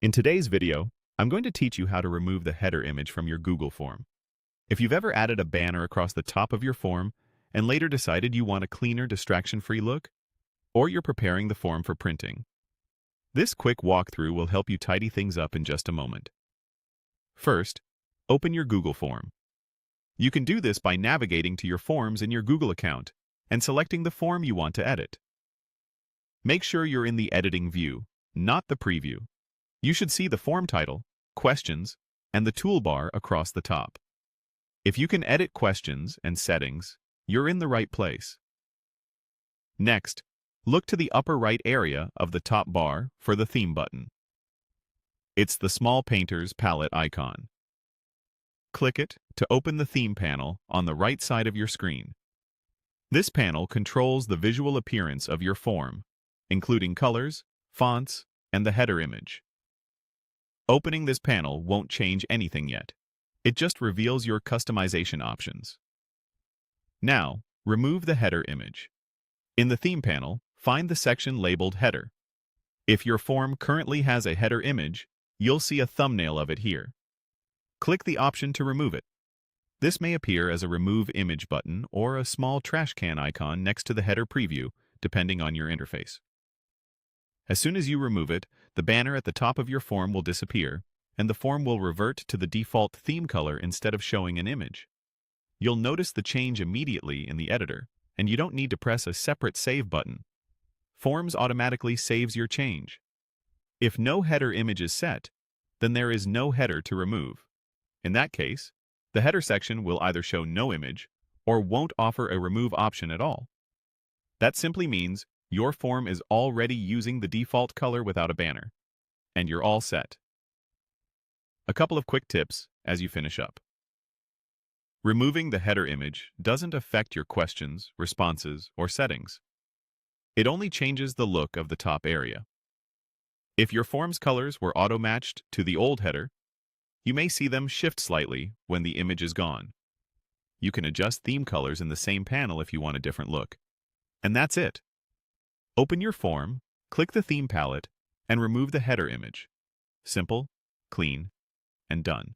In today's video, I'm going to teach you how to remove the header image from your Google form. If you've ever added a banner across the top of your form and later decided you want a cleaner, distraction-free look, or you're preparing the form for printing, this quick walkthrough will help you tidy things up in just a moment. First, open your Google form. You can do this by navigating to your forms in your Google account and selecting the form you want to edit. Make sure you're in the editing view, not the preview. You should see the form title, questions, and the toolbar across the top. If you can edit questions and settings, you're in the right place. Next, look to the upper right area of the top bar for the theme button. It's the small painter's palette icon. Click it to open the theme panel on the right side of your screen. This panel controls the visual appearance of your form, including colors, fonts, and the header image. Opening this panel won't change anything yet. It just reveals your customization options. Now, remove the header image. In the theme panel, find the section labeled Header. If your form currently has a header image, you'll see a thumbnail of it here. Click the option to remove it. This may appear as a Remove Image button or a small trash can icon next to the header preview, depending on your interface. As soon as you remove it, the banner at the top of your form will disappear, and the form will revert to the default theme color instead of showing an image. You'll notice the change immediately in the editor, and you don't need to press a separate Save button. Forms automatically saves your change. If no header image is set, then there is no header to remove. In that case, the header section will either show no image or won't offer a remove option at all. That simply means your form is already using the default color without a banner, and you're all set. A couple of quick tips as you finish up. Removing the header image doesn't affect your questions, responses, or settings. It only changes the look of the top area. If your form's colors were auto-matched to the old header, you may see them shift slightly when the image is gone. You can adjust theme colors in the same panel if you want a different look. And that's it. Open your form, click the theme palette, and remove the header image. Simple, clean, and done.